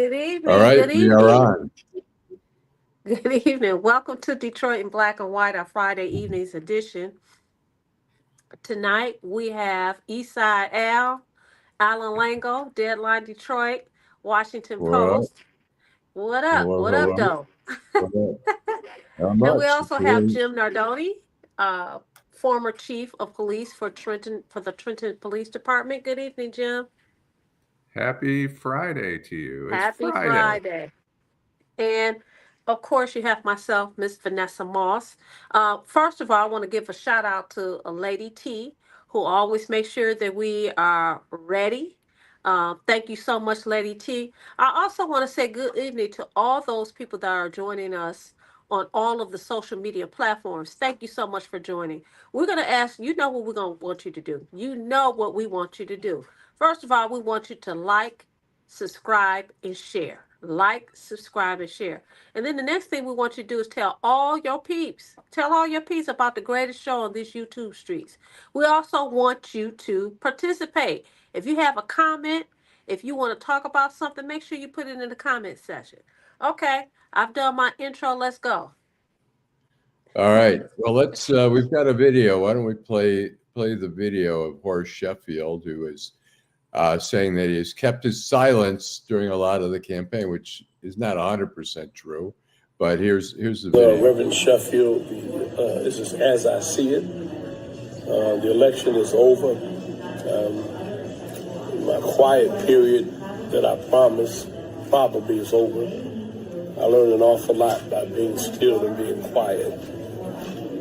Good All evening. right, Good we are evening. on. Good evening. Welcome to Detroit in Black and White, our Friday evenings edition. Tonight we have Eastside Allan Lengel, Deadline Detroit, Washington Well, Post. What up? hello, What up, hello. though? Well, not And we much. also It's have really, Jim Nardone, uh, former chief of police for the Trenton Police Department. Good evening, Jim. Happy Friday to you. It's Happy Friday. Friday. And of course, you have myself, Miss Vanessa Moss. First of all, I want to give a shout out to Lady T, who always makes sure that we are ready. Thank you so much, Lady T. I also want to say good evening to all those people that are joining us on all of the social media platforms. Thank you so much for joining. We're going to ask, you know what we're going to want you to do. You know what we want you to do. First of all, we want you to like, subscribe, and share. Like, subscribe, and share. And then the next thing we want you to do is tell all your peeps about the greatest show on these YouTube streets. We also want you to participate. If you have a comment, if you want to talk about something, make sure you put it in the comment section. Okay, I've done my intro. Let's go. all right. Well, let's. We've got a video. Why don't we play the video of Horace Sheffield, who is saying that he has kept his silence during a lot of the campaign, which is not 100% true. But here's the video. Reverend Sheffield, this is as I see it. The election is over. My quiet period that I promised probably is over. I learned an awful lot by being still and being quiet.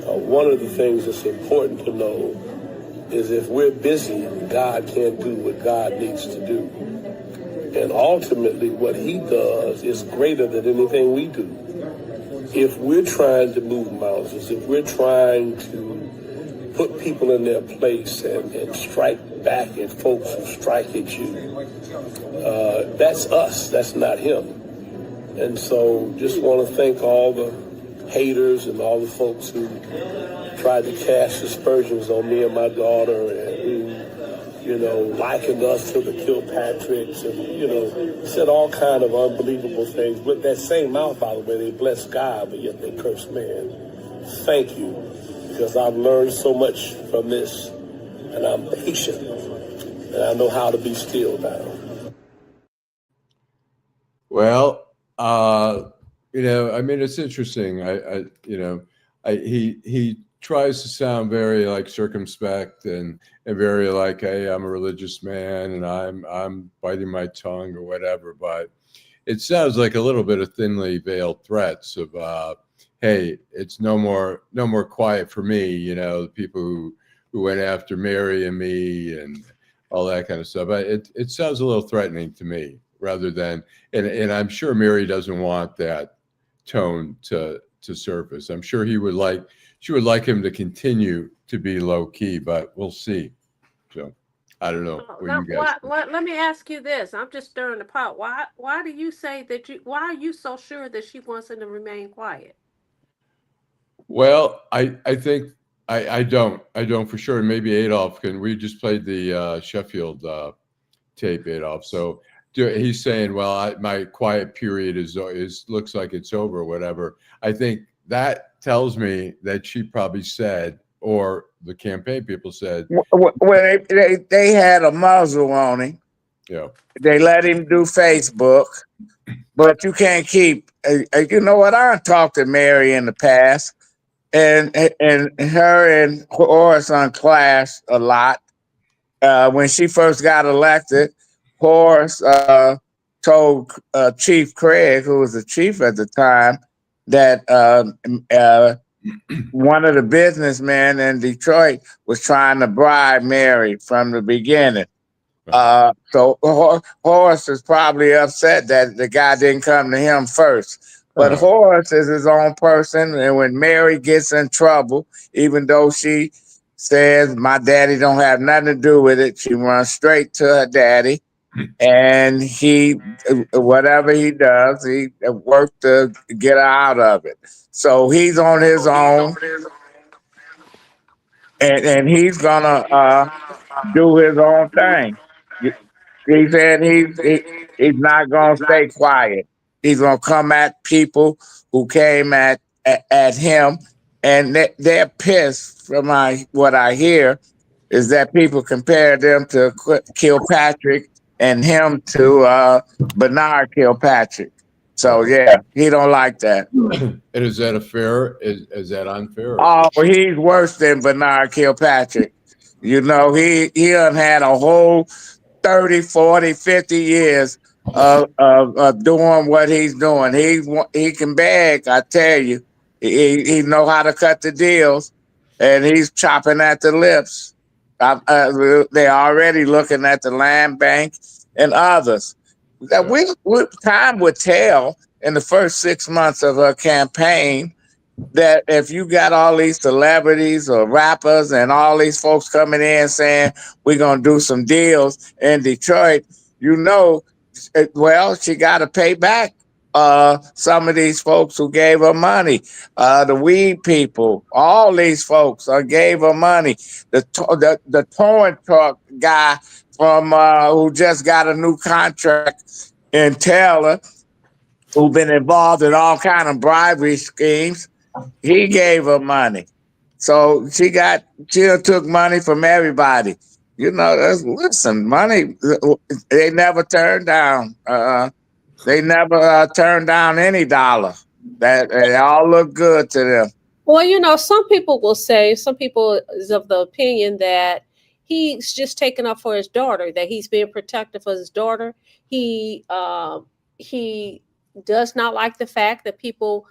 One of the things that's important to know is if we're busy, God can't do what God needs to do. And ultimately, what he does is greater than anything we do. If we're trying to move mountains, if we're trying to put people in their place and strike back at folks who strike at you, that's us, that's not him. And so just want to thank all the haters and all the folks who tried to cast aspersions on me and my daughter and who, likened us to the Kilpatricks and, said all kind of unbelievable things. With that same mouth, by the way, they bless God, but yet they curse man. Thank you, because I've learned so much from this, and I'm patient, and I know how to be still now. Well, I mean, it's interesting. He tries to sound very like circumspect and very like, hey, I'm a religious man and I'm biting my tongue or whatever. But it sounds like a little bit of thinly veiled threats of, hey, it's no more quiet for me. The people who went after Mary and me and all that kind of stuff. But it sounds a little threatening to me, rather than, and I'm sure Mary doesn't want that tone to surface. I'm sure she would like him to continue to be low key, but we'll see. So I don't know what Now, you guys think. let me ask you this. I'm just stirring the pot. Why do you say that why are you so sure that she wants him to remain quiet? Well, I think I don't for sure. Maybe Adolph can. We just played the Sheffield tape, Adolph. So he's saying, well, my quiet period is looks like it's over, or whatever. I think that tells me that she probably said, or the campaign people said, Well, they had a muzzle on him. yeah, They let him do Facebook, but you can't keep. You know what? I talked to Mary in the past, and her and Horace clashed a lot. When she first got elected, Horace told Chief Craig, who was the chief at the time, that one of the businessmen in Detroit was trying to bribe Mary from the beginning. So Horace is probably upset that the guy didn't come to him first. But Horace is his own person, and when Mary gets in trouble, even though she says my daddy don't have nothing to do with it, she runs straight to her daddy, and he, whatever he does, he works to get her out of it. So he's on his own, and he's gonna do his own thing. He said He's not gonna stay quiet. He's gonna come at people who came at him, and they're pissed. From what I hear, is that people compare them to Kilpatrick and him to Bernard Kilpatrick. So yeah, he don't like that. And is that fair? Is that unfair? Oh, he's worse than Bernard Kilpatrick. You know, he done had a whole 30, 40, 50 years of doing what he's doing. He can beg, I tell you. He know how to cut the deals, and he's chopping at the lips. They're already looking at the land bank and others. That time would tell in the first 6 months of her campaign that if you got all these celebrities or rappers and all these folks coming in saying we're going to do some deals in Detroit, you know, well, she got to pay back some of these folks who gave her money. The weed people, all these folks gave her money. The towing truck guy from who just got a new contract in Taylor, who been involved in all kind of bribery schemes, he gave her money. So she took money from everybody. You know, listen, money, they never turned down. They never turned down any dollar. That they all look good to them. Well, you know, some people is of the opinion that he's just taking up for his daughter, that he's being protective of his daughter. He does not like the fact that people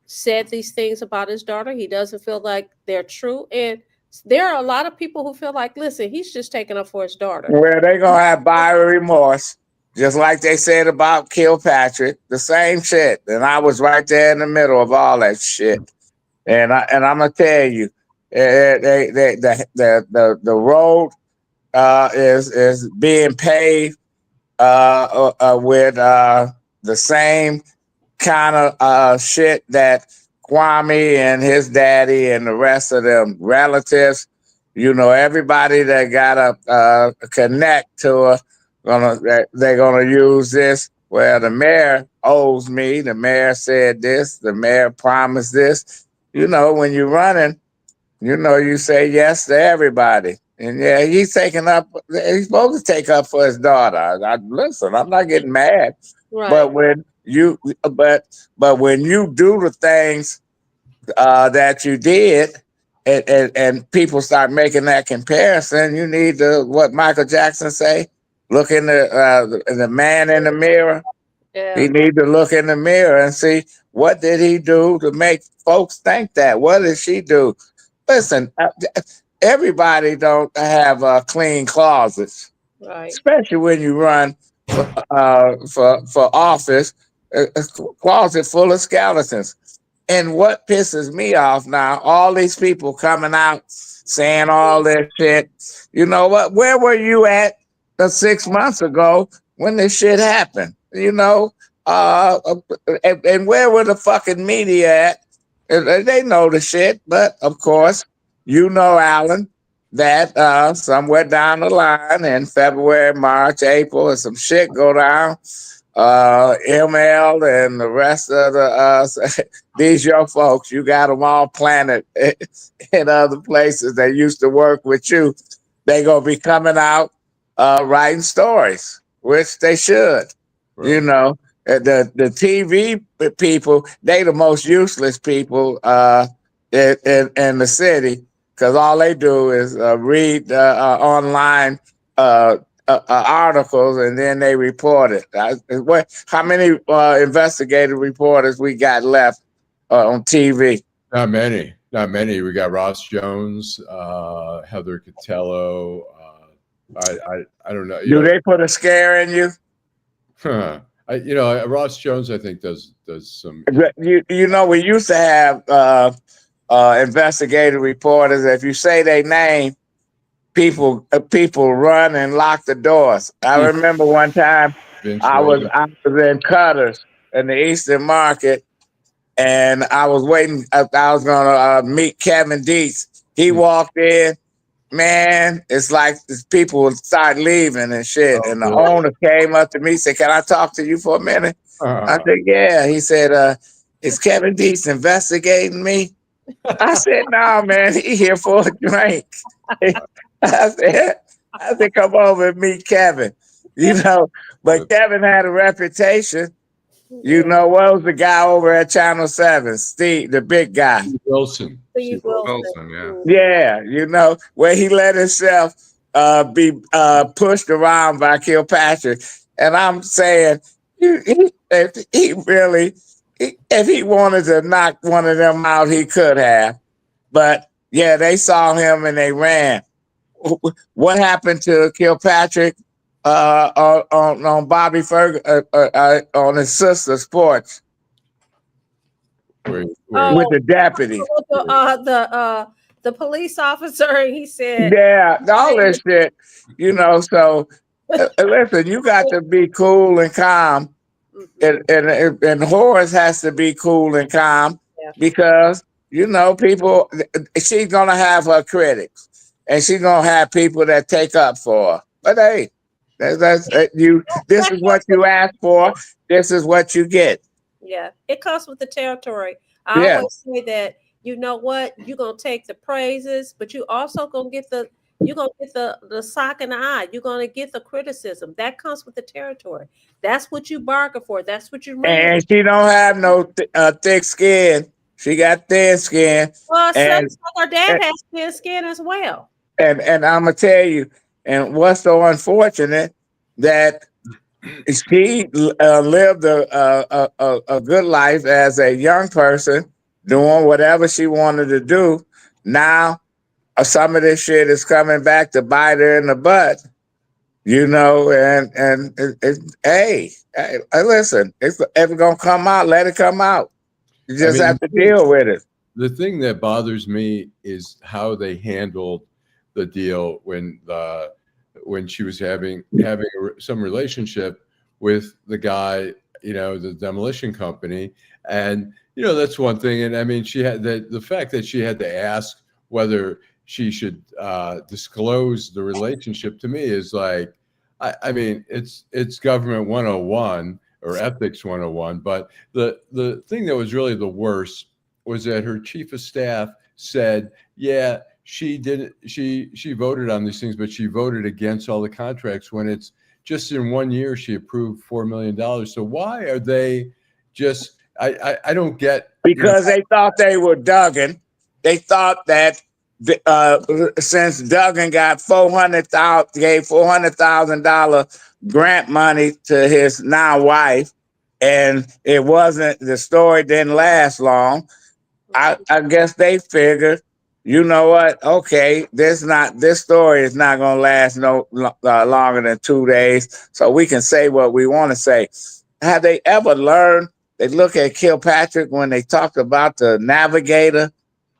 said these things about his daughter. He doesn't feel like they're true. And there are a lot of people who feel like, listen, he's just taking up for his daughter. Well, they're going to have buyer remorse, just like they said about Kilpatrick, the same shit. And I was right there in the middle of all that shit. And I'm going to tell you, the road is being paved with the same kind of shit that Kwame and his daddy and the rest of them relatives, you know, everybody that got a connect to her, they're gonna use this. Well, the mayor owes me. The mayor said this. The mayor promised this. You know, when you're running, you know, you say yes to everybody. And yeah, he's supposed to take up for his daughter. Listen, I'm not getting mad. Right. But when you when you do the things that you did, and people start making that comparison, you need to, what Michael Jackson say, look in the man in the mirror. Yeah. He need to look in the mirror and see, what did he do to make folks think that? What did she do? Listen, everybody don't have clean closets, Right. especially when you run for office. A closet full of skeletons. And what pisses me off now, all these people coming out saying all this shit. You know what? Where were you at 6 months ago when this shit happened? You know, and where were the fucking media at? They know the shit, but of course, you know, Allan, that somewhere down the line in February, March, April, and some shit go down. ML and the rest of these your folks, you got them all planted in other places that used to work with you. They gonna be coming out writing stories, which they should. Right. You know, the TV people, they the most useless people in the city, because all they do is read online articles, and then they report it. How many investigative reporters we got left on TV? Not many. We got Ross Jones, Heather Cotello. I don't know. Do they put a scare in you? Ross Jones, I think does some. You know, we used to have investigative reporters. If you say their name, people run and lock the doors. I remember one time I was in Cutters in the Eastern Market, and I was waiting. I was gonna meet Kevin Dietz. He walked in. man, it's like people would start leaving and shit. Oh, And the really? owner came up to me, said, "Can I talk to you for a minute?" I said, "Yeah." He said, "Is Kevin Deese investigating me?" I said, "No, man, he here for a drink." I said, "Come over and meet Kevin." You know, but Kevin had a reputation. You know, what was the guy over at Channel 7? Steve, the big guy. Wilson. Steve Wilson. Wilson, yeah. Yeah, you know, where he let himself be pushed around by Kilpatrick. And I'm saying, if he really, if he wanted to knock one of them out, he could have. But yeah, they saw him and they ran. What happened to Kilpatrick on Bobby Ferguson on his sister Sports Wait. with the deputies? The police officer, he said, Yeah, all this shit, you know. So listen, you got to be cool and calm, and Horace has to be cool and calm because you know people. She's gonna have her critics, and she's gonna have people that take up for her. But hey, that's you. This is what you ask for. This is what you get. yeah, it comes with the territory. I Yeah. always say that, you know what, you're gonna take the praises, but you also gonna get the sock in the eye. You're gonna get the criticism. That comes with the territory. That's what you bargain for. That's what you ran. And she don't have no thick skin. She got thin skin. Well, And so her dad has thin skin as well. And I'm gonna tell you, and what's so unfortunate that she lived a good life as a young person, doing whatever she wanted to do. Now, some of this shit is coming back to bite her in the butt, you know. And hey, listen, if it's gonna come out, let it come out. You just have to deal with it. The thing that bothers me is how they handled the deal when she was having some relationship with the guy, you know, the demolition company. And you know, that's one thing. And I mean, she had the fact that she had to ask whether she should disclose the relationship, to me is like, I mean, it's government 101 or ethics 101. But the thing that was really the worst was that her chief of staff said, yeah, she didn't, she voted on these things, but she voted against all the contracts when it's just in 1 year she approved $4 million. So why are they just, I don't get. Because they thought they were Duggan. They thought that since Duggan got gave $400,000 grant money to his now wife, and it wasn't, the story didn't last long. I guess they figured, you know what? Okay, this story is not gonna last no longer than 2 days, so we can say what we want to say. Have they ever learned? They look at Kilpatrick when they talked about the Navigator,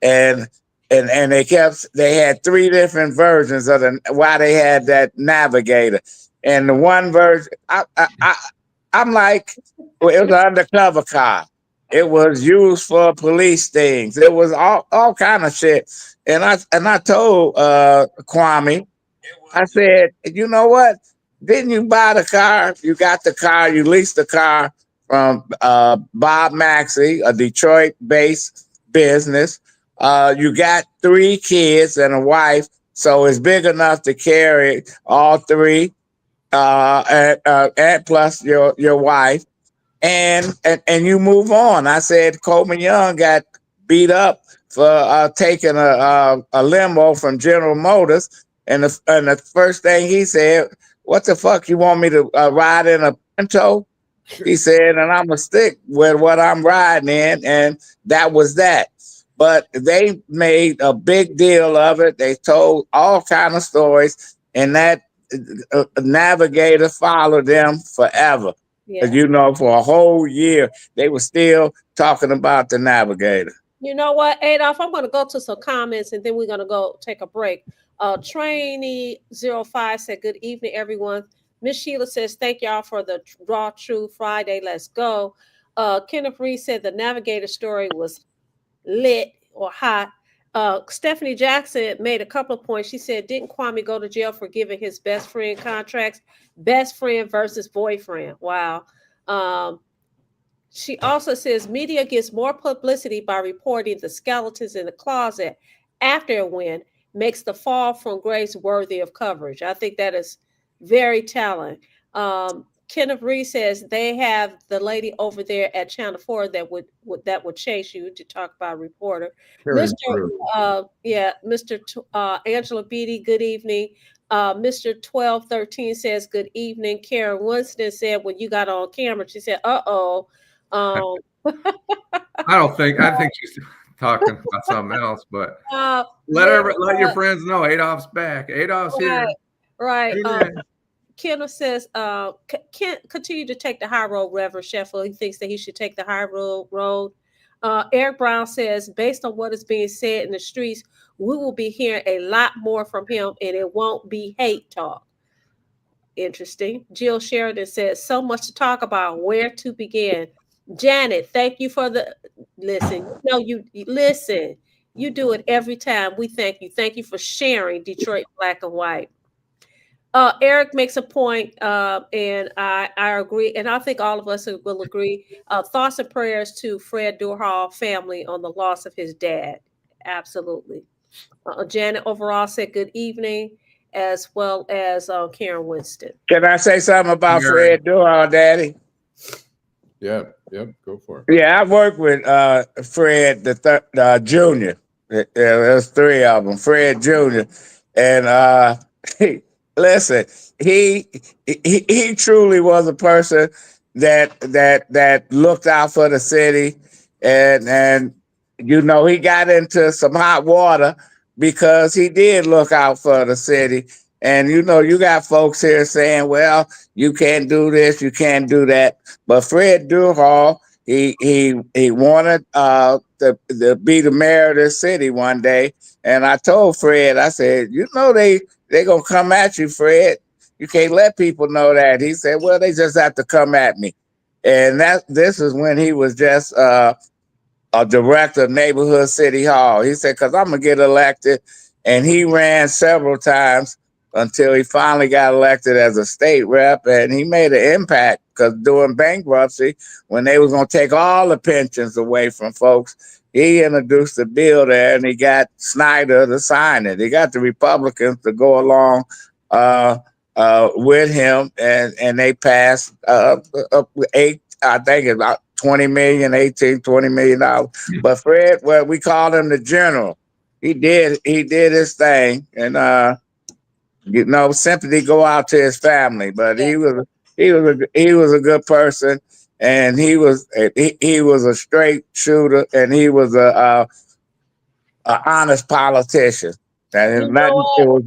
and they had 3 different versions of why they had that Navigator, and the one version, I'm like, well, it was an undercover car. It was used for police things. It was all kind of shit. And I told Kwame, I said, you know what? Didn't you buy the car? You got the car. You leased the car from Bob Maxey, a Detroit-based business. You got 3 kids and a wife, so it's big enough to carry all 3, and plus your wife. And you move on. I said Coleman Young got beat up for taking a limo from General Motors, and the first thing he said, "What the fuck you want me to ride in a Pinto?" He said, "And I'm gonna stick with what I'm riding in," and that was that. But they made a big deal of it. They told all kind of stories, and that Navigator followed them forever. Yeah. You know, for a whole year, they were still talking about the Navigator. You know what, Adolph? I'm going to go to some comments, and then we're going to go take a break. Trainee 05 said, "Good evening, everyone." Miss Sheila says, "Thank y'all for the Raw True Friday. Let's go." Kenneth Reed said the Navigator story was lit or hot. Stephanie Jackson made a couple of points. She said, didn't Kwame go to jail for giving his best friend contracts? Best friend versus boyfriend. Wow. She also says media gets more publicity by reporting the skeletons in the closet after a win, makes the fall from grace worthy of coverage. I think that is very telling. Kenneth Reed says they have the lady over there at Channel 4 that would chase you to talk about a reporter. Karen Mr. Angela Beatty, good evening. Mr. 1213 says good evening. Karen Winston said when you got on camera, she said, uh-oh. I think she's talking about something else, but let your friends know Adolph's back. Adolph's here. Right. Kenneth says, continue to take the high road, Reverend Sheffield. He thinks that he should take the high road. Eric Brown says, based on what is being said in the streets, we will be hearing a lot more from him, and it won't be hate talk. Interesting. Jill Sheridan says, so much to talk about. Where to begin? Janet, thank you for the listen. You listen. You do it every time. We thank you. Thank you for sharing Detroit Black and White. Eric makes a point, and I agree, and I think all of us will agree. Thoughts and prayers to Fred Durhal family on the loss of his dad. Absolutely. Janet overall said good evening, as well as Karen Winston. Can I say something about Fred Durhal, Daddy? Yeah, go for it. Yeah, I worked with Fred the Jr. There's three of them, Fred Jr. And listen, he truly was a person that looked out for the city, and he got into some hot water because he did look out for the city. And you got folks here saying, well, you can't do this, you can't do that. But Fred Durhal, he wanted to be the mayor of this city one day. And I told Fred, I said, they gonna come at you, Fred. You can't let people know that. He said, well, they just have to come at me. And this is when he was just a director of neighborhood city hall. He said, because I'm gonna get elected. And he ran several times until he finally got elected as a state rep, and he made an impact because during bankruptcy, when they was gonna take all the pensions away from folks, he introduced a bill there, and he got Snyder to sign it. He got the Republicans to go along with him, and they passed I think it's about $20 million. But Fred, well, we called him the general. He did his thing, and sympathy go out to his family. But he was a good person, and he was a straight shooter, and he was a honest politician. And it was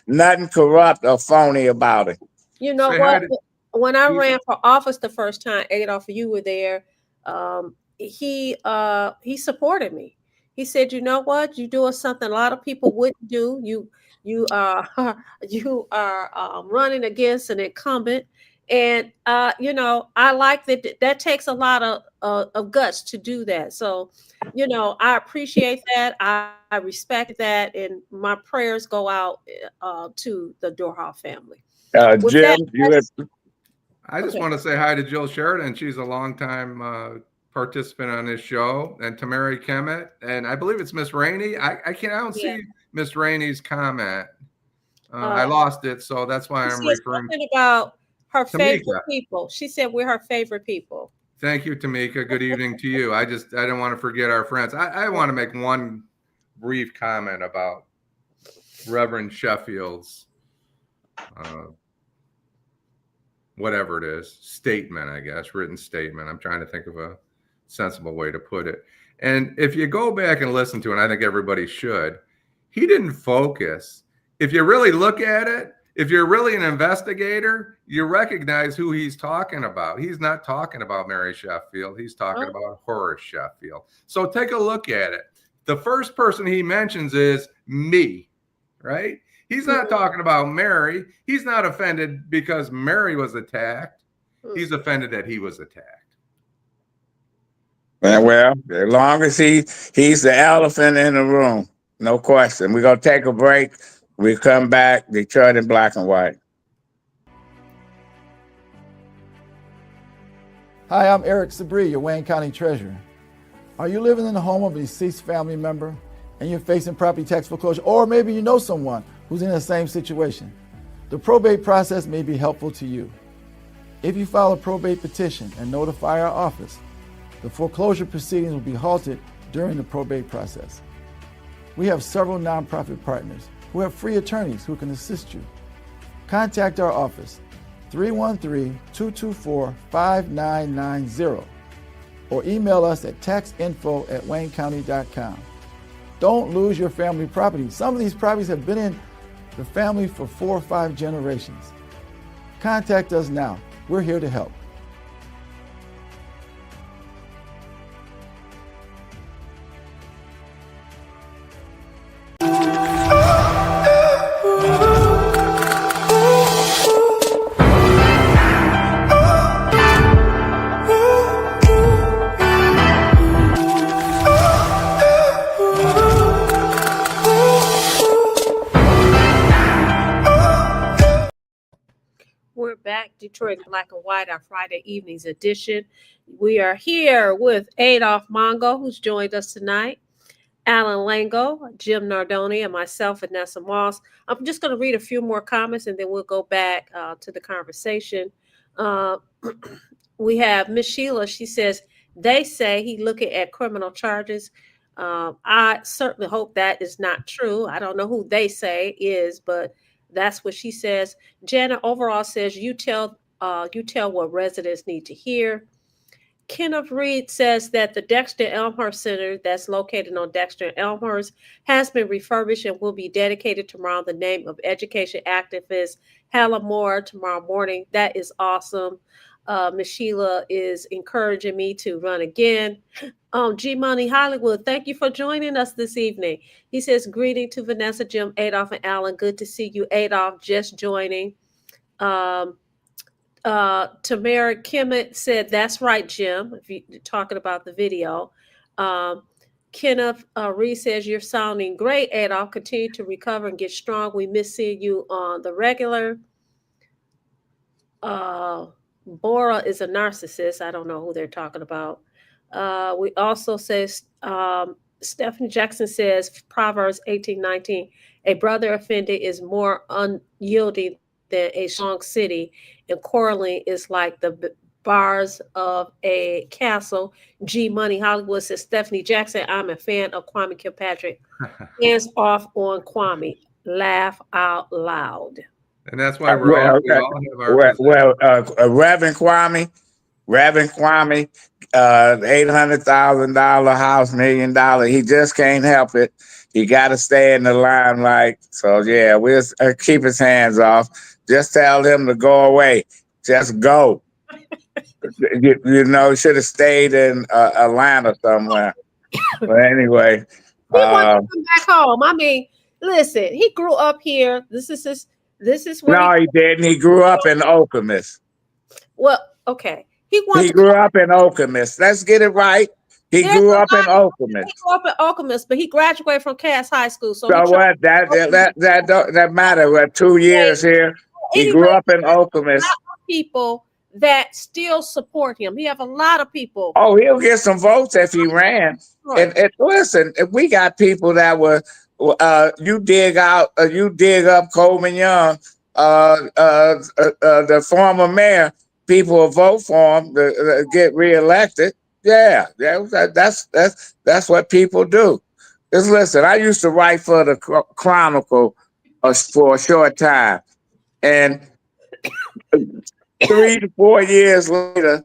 nothing corrupt or phony about it. You know what? When I ran for office the first time, Adolph, you were there. He supported me. He said, "You know what? You're doing something a lot of people wouldn't do. You are running against an incumbent, and I like that. That takes a lot of guts to do that. So, I appreciate that. I respect that, and my prayers go out to the Durhal family." Jim, I just want to say hi to Jill Sheridan. She's a longtime participant on this show, and Tamari Kemet, and I believe it's Miss Rainey. I don't see Miss Rainey's comment. I lost it, so that's why I'm referring about her favorite people. She said we're her favorite people. Thank you, Tamika. Good evening to you. I didn't want to forget our friends. I want to make one brief comment about Reverend Sheffield's whatever it is, statement, I guess, written statement. I'm trying to think of a sensible way to put it. And if you go back and listen to it, and I think everybody should, he didn't focus. If you really look at it, if you're really an investigator, you recognize who he's talking about. He's not talking about Mary Sheffield. He's talking about Horace Sheffield. So take a look at it. The first person he mentions is me, right? He's not talking about Mary. He's not offended because Mary was attacked. He's offended that he was attacked. Well, as long as he's the elephant in the room. No question. We're going to take a break. We come back, Detroit in black and white. Hi, I'm Eric Sabri, your Wayne County Treasurer. Are you living in the home of a deceased family member and you're facing property tax foreclosure, or maybe you know someone who's in the same situation? The probate process may be helpful to you. If you file a probate petition and notify our office, the foreclosure proceedings will be halted during the probate process. We have several nonprofit partners who have free attorneys who can assist you. Contact our office, 313-224-5990, or email us at taxinfo@waynecounty.com. Don't lose your family property. Some of these properties have been in the family for 4 or 5 generations. Contact us now. We're here to help. We're back, Detroit in black and white, our Friday evenings edition. We are here with Adolph Mongo, who's joined us tonight, Allan Lengel, Jim Nardone, and myself, Vanessa Moss. I'm just going to read a few more comments and then we'll go back to the conversation. We have Miss Sheila. She says, they say he's looking at criminal charges. I certainly hope that is not true. I don't know who they say is, but that's what she says. Janet overall says, you tell what residents need to hear. Kenneth Reed says that the Dexter Elmhurst Center that's located on Dexter and Elmhurst has been refurbished and will be dedicated tomorrow in the name of education activist Helen Moore tomorrow morning. That is awesome. Ms. Sheila is encouraging me to run again. G Money Hollywood, thank you for joining us this evening. He says, greeting to Vanessa, Jim, Adolph, and Allan. Good to see you, Adolph, just joining. Tamara Kimmett said, that's right, Jim, if you're talking about the video. Kenneth Reed says, you're sounding great, Adolph. Continue to recover and get strong. We miss seeing you on the regular. Bora is a narcissist. I don't know who they're talking about. We also says, Stephanie Jackson says, Proverbs 18:19, a brother offended is more unyielding than a strong city, and quarreling is like the bars of a castle. G Money Hollywood says, Stephanie Jackson, I'm a fan of Kwame Kilpatrick. Hands off on Kwame. Laugh out loud. And that's why we all have our Reverend Kwame, $800,000 house, $1 million. He just can't help it. He got to stay in the limelight. So yeah, we'll keep his hands off. Just tell him to go away. Just go. You know, should have stayed in Atlanta somewhere. But anyway, he wants to come back home. I mean, listen, he grew up here. This is where no, he didn't. He grew up in Okemos. Well, okay. He grew up in Okemos. Let's get it right. He grew up in Okemos. He grew up in Okemos, but he graduated from Cass High School. So what? That matter. We're 2 years here. He grew up in Okemos. People that still support him. He have a lot of people. Oh, he'll get some votes if he ran. Right. And listen, if we got people that were you dig up Coleman Young, the former mayor. People will vote for him to get reelected. Yeah, that's what people do. Just listen, I used to write for the Chronicle for a short time, and 3 to 4 years later,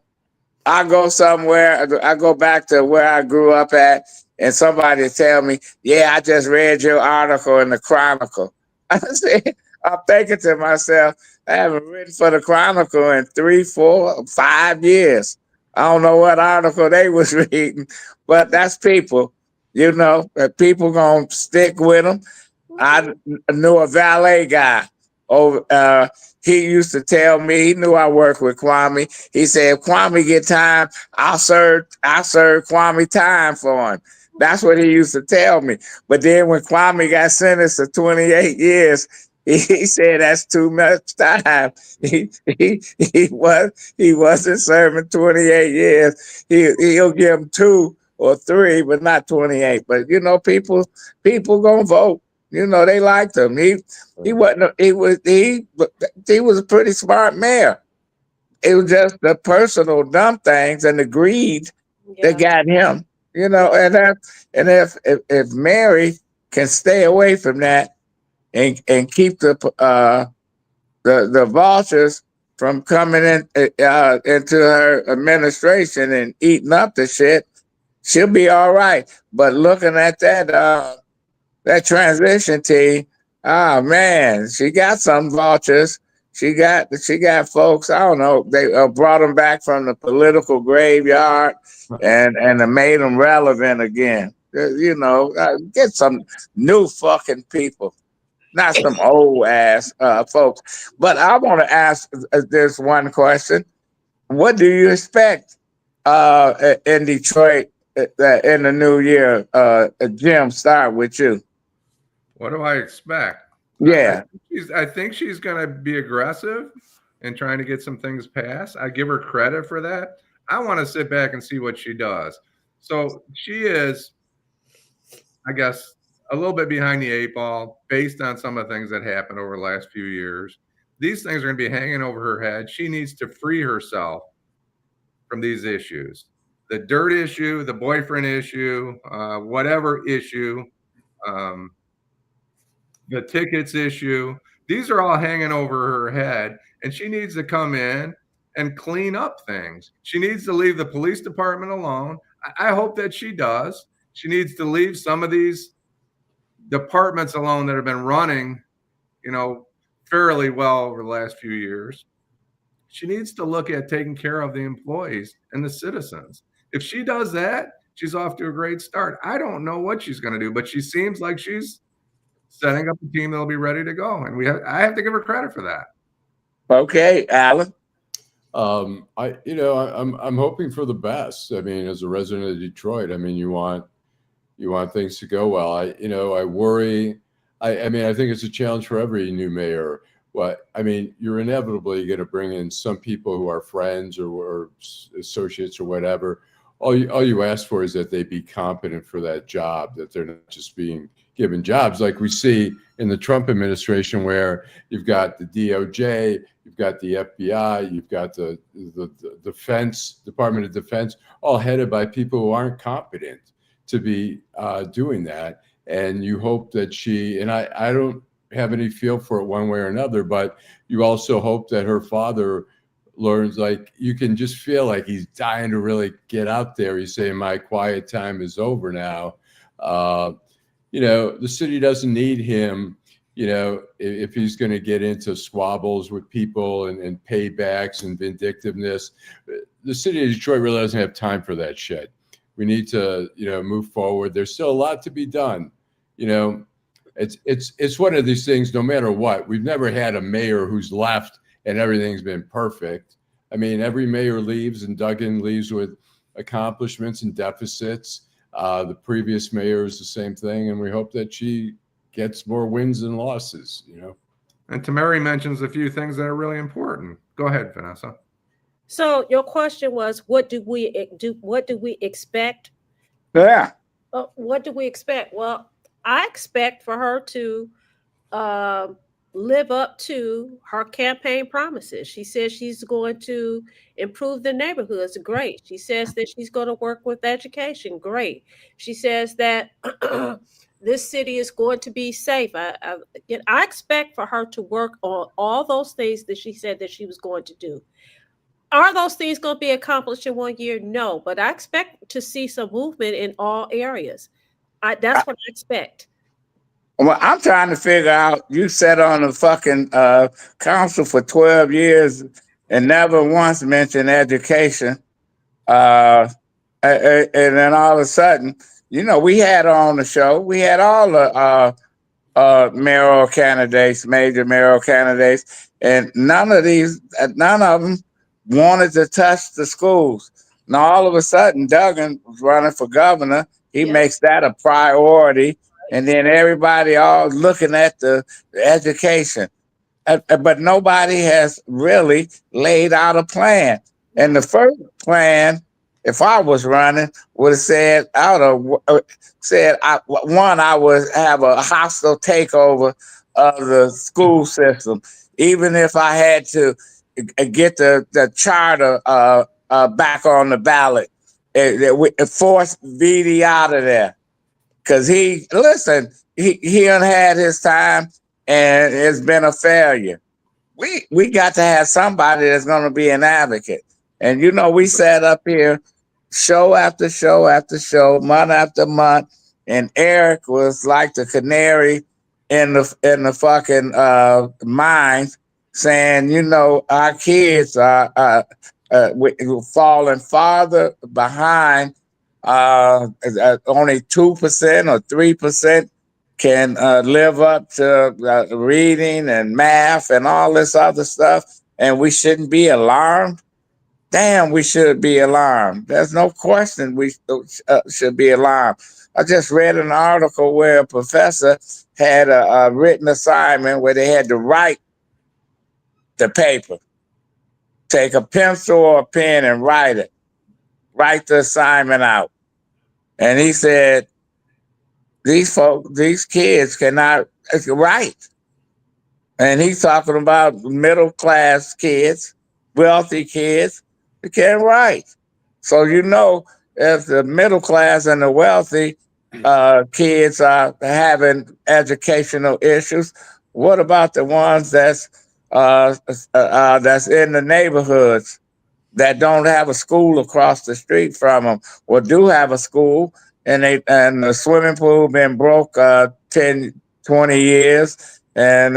I go somewhere. I go back to where I grew up at, and somebody tell me, "Yeah, I just read your article in the Chronicle." I said, I'm thinking to myself, I haven't written for the Chronicle in 3, 4, 5 years. I don't know what article they was reading, but that's people. You know, people gonna stick with them. I knew a valet guy. He used to tell me, he knew I worked with Kwame. He said, if Kwame get time, I'll serve Kwame time for him. That's what he used to tell me. But then when Kwame got sentenced to 28 years, he said that's too much time. He wasn't serving 28 years. He'll give him 2 or 3, but not 28. But you know, people gonna vote. You know, they liked him. He was a pretty smart mayor. It was just the personal dumb things and the greed that got him. You know, and if Mary can stay away from that and keep the vultures from coming in into her administration and eating up the shit, she'll be all right. But looking at that transition team, oh man, she got some vultures. She got folks. I don't know. They brought them back from the political graveyard and made them relevant again. You know, get some new fucking people, not some old ass folks. But I want to ask this one question: what do you expect in Detroit in the new year? Jim, start with you. What do I expect? Yeah. I think she's going to be aggressive and trying to get some things passed. I give her credit for that. I want to sit back and see what she does. So she is, I guess, a little bit behind the 8 ball based on some of the things that happened over the last few years. These things are going to be hanging over her head. She needs to free herself from these issues. The dirt issue, the boyfriend issue, whatever issue, the tickets issue, these are all hanging over her head, and she needs to come in and clean up things. She needs to leave the police department alone. I hope that she does. She needs to leave some of these departments alone that have been running, you know, fairly well over the last few years. She needs to look at taking care of the employees and the citizens. If she does that, she's off to a great start. I don't know what she's going to do, but she seems like she's setting up a team that'll be ready to go, and I have to give her credit for that. Okay, Allan. I'm hoping for the best. I mean, as a resident of Detroit, I mean, you want things to go well. I worry. I mean, I think it's a challenge for every new mayor. You're inevitably going to bring in some people who are friends or associates or whatever. All you ask for is that they be competent for that job, that they're not just being given jobs like we see in the Trump administration, where you've got the DOJ, you've got the FBI, you've got the Department of Defense, all headed by people who aren't competent to be doing that. And you hope that I don't have any feel for it one way or another, but you also hope that her father learns, like, you can just feel like he's dying to really get out there. He's saying, my quiet time is over now. The city doesn't need him, if he's going to get into squabbles with people and paybacks and vindictiveness. The city of Detroit really doesn't have time for that shit. We need to, move forward. There's still a lot to be done. It's one of these things, no matter what. We've never had a mayor who's left and everything's been perfect. I mean, every mayor leaves, and Duggan leaves with accomplishments and deficits. The previous mayor is the same thing, and we hope that she gets more wins than losses, And Tamari mentions a few things that are really important. Go ahead, Vanessa. So your question was, what do we expect? Yeah. What do we expect? Well, I expect for her to live up to her campaign promises. She says she's going to improve the neighborhoods. Great. She says that she's going to work with education. Great. She says that this city is going to be safe. I expect for her to work on all those things that she said that she was going to do. Are those things going to be accomplished in 1 year? No, but I expect to see some movement in all areas. That's what I expect. Well, I'm trying to figure out, you sat on the fucking council for 12 years and never once mentioned education. And then all of a sudden, we had her on the show. We had all the mayoral candidates, major mayoral candidates, and none of them wanted to touch the schools. Now, all of a sudden, Duggan was running for governor, He Yep. makes that a priority, and then everybody all looking at the education. But nobody has really laid out a plan. And the first plan, if I was running, would have said, I would have said, I would have a hostile takeover of the school system, even if I had to get the charter back on the ballot, force VD out of there. Because he done had his time and it's been a failure. We got to have somebody that's going to be an advocate. And we sat up here show after show after show, month after month, and Eric was like the canary in the fucking mine, saying, our kids are falling farther behind. Only 2% or 3% can live up to reading and math and all this other stuff, and we shouldn't be alarmed. Damn, we should be alarmed. There's no question we should be alarmed. I just read an article where a professor had a written assignment where they had to write the paper. Take a pencil or a pen and write it. Write the assignment out. And he said, these kids cannot write. And he's talking about middle class kids, wealthy kids, they can't write. So if the middle class and the wealthy kids are having educational issues, what about the ones that's in the neighborhoods that don't have a school across the street from them, or do have a school and the swimming pool been broke 10, 20 years, and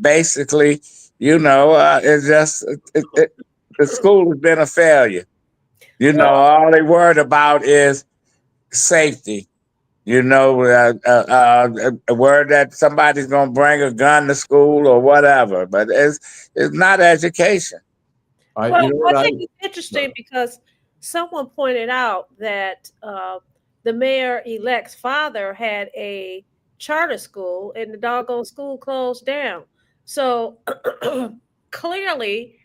basically, it's just the school has been a failure. All they worried about is safety. A word that somebody's gonna bring a gun to school or whatever, but it's not education. Well, I think it's interesting because someone pointed out that the mayor-elect's father had a charter school and the doggone school closed down. So clearly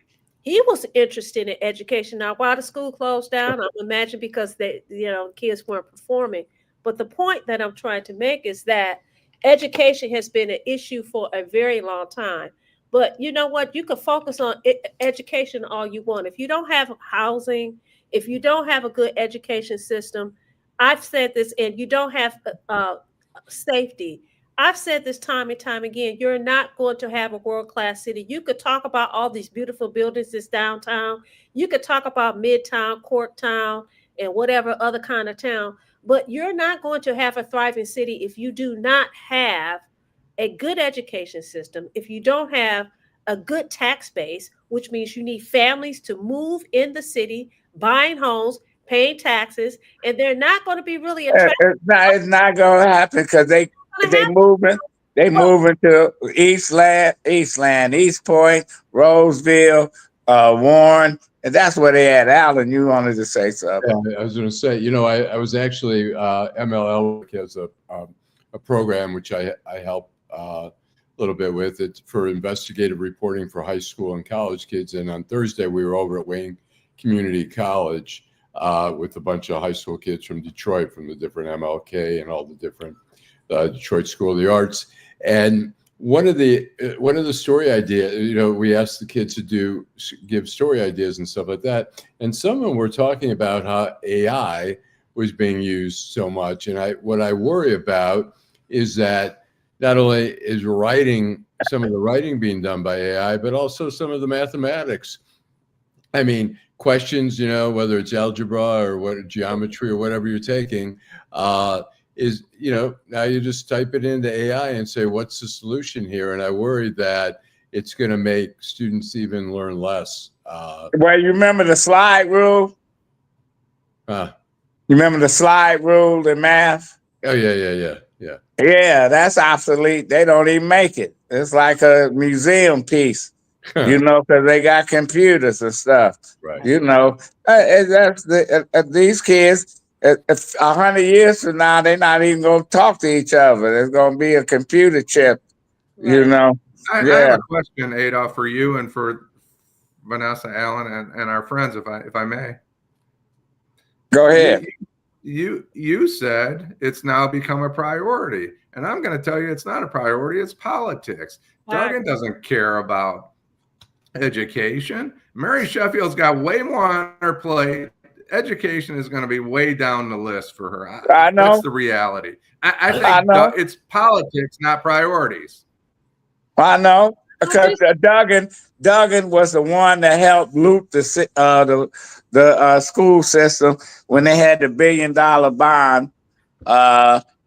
he was interested in education. Now, why the school closed down, I imagine because kids weren't performing. But the point that I'm trying to make is that education has been an issue for a very long time. But you know what? You can focus on education all you want. If you don't have housing, if you don't have a good education system, I've said this, and you don't have safety. I've said this time and time again, you're not going to have a world-class city. You could talk about all these beautiful buildings that's downtown. You could talk about Midtown, Corktown, and whatever other kind of town. But you're not going to have a thriving city if you do not have a good education system, if you don't have a good tax base, which means you need families to move in the city, buying homes, paying taxes, and they're not going to be really attractive. It's not going to happen because they moving to Eastland, East Point, Roseville, Warren, and that's where they at. Allan, you wanted to say something? Yeah, I was going to say, I was actually MLL has a program which I help a little bit with. It's for investigative reporting for high school and college kids. And on Thursday, we were over at Wayne Community College with a bunch of high school kids from Detroit, from the different MLK and all the different Detroit School of the Arts. And one of the story ideas, we asked the kids to give story ideas and stuff like that. And some of them were talking about how AI was being used so much. And what I worry about is that not only is some of the writing being done by AI, but also some of the mathematics. I mean, questions, whether it's algebra or geometry or whatever you're taking, now you just type it into AI and say, what's the solution here? And I worry that it's going to make students even learn less. Well, you remember the slide rule? You remember the slide rule in math? Oh, yeah. Yeah, that's obsolete. They don't even make it. It's like a museum piece, because they got computers and stuff. Right. These kids, If 100 years from now, they're not even gonna talk to each other. There's gonna be a computer chip, you Right. know. I have Yeah, a question, Adolph, for you and for Vanessa, Allan, and our friends, if I may. go ahead. You said it's now become a priority, and I'm going to tell you it's not a priority. It's politics. Right. Duggan doesn't care about education. Mary Sheffield's got way more on her plate. Education is going to be way down the list for her. I That's know, the reality. I I think know, it's politics, not priorities. I know. I Because think Duggan was the one that helped loot the school system when they had the $1 billion bond.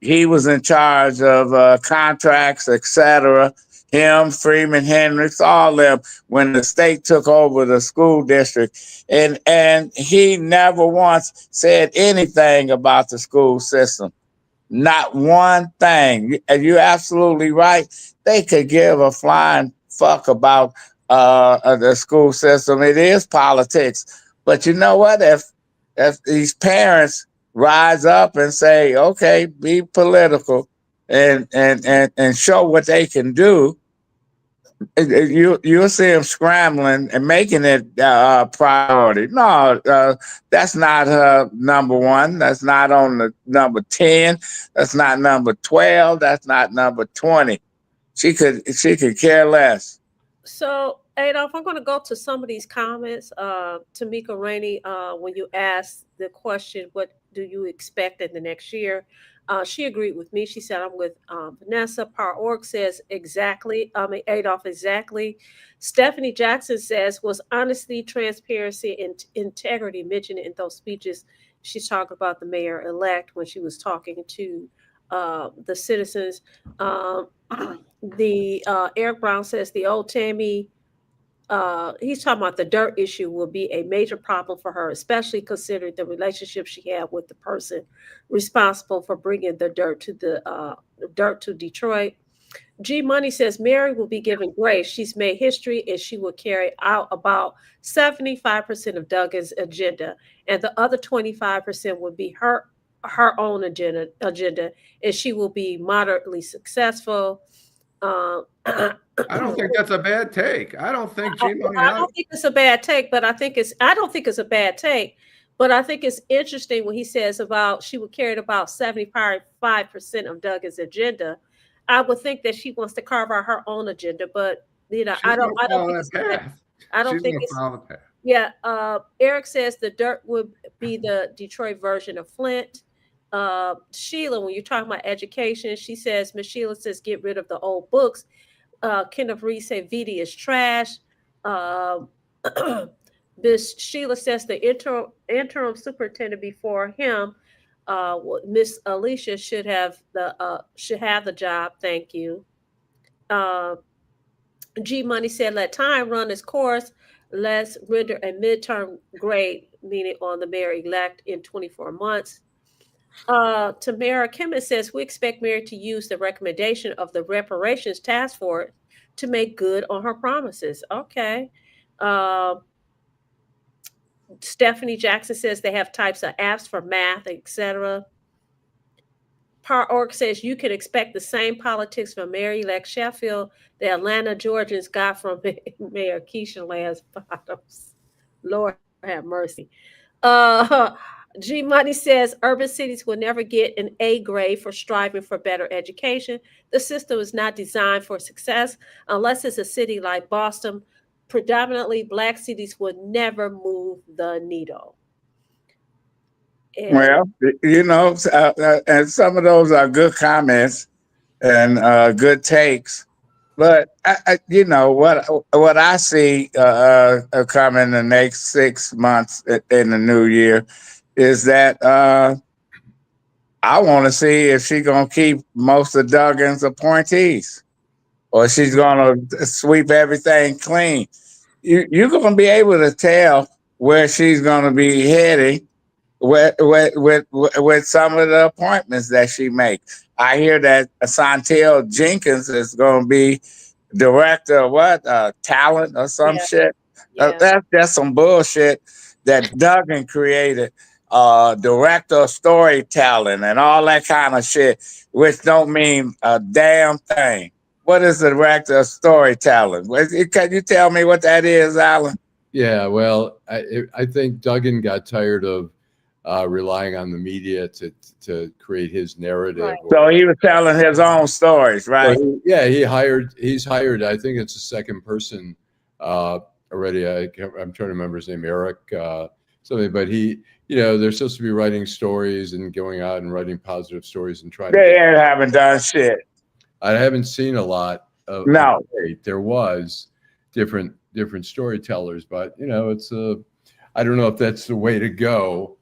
He was in charge of contracts, etc. Him, Freeman Hendricks, all them when the state took over the school district, and he never once said anything about the school system. Not one thing. And you're absolutely right. They could give a flying fuck about the school system. It is politics. But you know what? If these parents rise up and say, okay, be political and show what they can do, you'll see them scrambling and making it a priority. No, that's not number one. That's not on the number 10. That's not number 12. That's not number 20. She could care less. so. Adolph, I'm going to go to some of these comments. Tamika Rainey, when you asked the question, what do you expect in the next year? She agreed with me. She said, I'm with Vanessa. Power Org says exactly. Adolph, exactly. Stephanie Jackson says, was honesty, transparency, and integrity mentioned in those speeches? She's talking about the mayor elect when she was talking to the citizens. The Eric Brown says, the old Tammy. He's talking about the dirt issue will be a major problem for her, especially considering the relationship she had with the person responsible for bringing the dirt to Detroit. G Money says Mary will be given grace. She's made history and she will carry out about 75% of Duggan's agenda, and the other 25% will be her own agenda, and she will be moderately successful. I don't think that's a bad take. I don't think I G Money. don't think it's a bad take, but I don't think it's a bad take, but I think it's interesting when he says about she would carry about 75% of Duggan's agenda. I would think that she wants to carve out her own agenda, but She's going to follow think that it's a bad, path. I don't She's think going to it's follow the path. yeah. Eric says the dirt would be the Detroit version of Flint. Sheila, when you're talking about education, she says Miss Sheila says get rid of the old books. Kenneth Reed said VD is trash. Um, Miss Sheila says the interim superintendent before him, Miss Alicia should have the job. Thank you. Uh, G Money said let time run its course. Let's render a midterm grade, meaning on the mayor elect in 24 months. Tamara Kimmon says we expect Mary to use the recommendation of the reparations task force to make good on her promises. Okay. Uh, Stephanie Jackson says they have types of apps for math, etc. Par Org says you can expect the same politics from Mary-elect Sheffield the Atlanta Georgians got from Mayor Keisha Lance Bottoms. Lord have mercy. G Money says urban cities will never get an A grade for striving for better education. The system is not designed for success unless it's a city like Boston. Predominantly black cities would never move the needle. And Well, and some of those are good comments and good takes. But you know what I see coming the next 6 months in the new year is that I want to see if she's gonna keep most of Duggan's appointees, or she's gonna sweep everything clean. You're gonna be able to tell where she's gonna be heading with some of the appointments that she makes. I hear that Santel Jenkins is going to be director of talent or some yeah, shit. yeah. That's some bullshit that Duggan created. director of storytelling and all that kind of shit, which don't mean a damn thing. What is the director of storytelling? Can you tell me what that is, Allan? Yeah, well, I think Duggan got tired of relying on the media to create his narrative. Right. So he was telling his own stories, right? Well, he's hired. I think it's a second person already. I'm trying to remember his name, Eric something. But they're supposed to be writing stories and going out and writing positive stories and trying. They haven't done shit. I haven't seen a lot of. No, there was different storytellers, but it's I don't know if that's the way to go.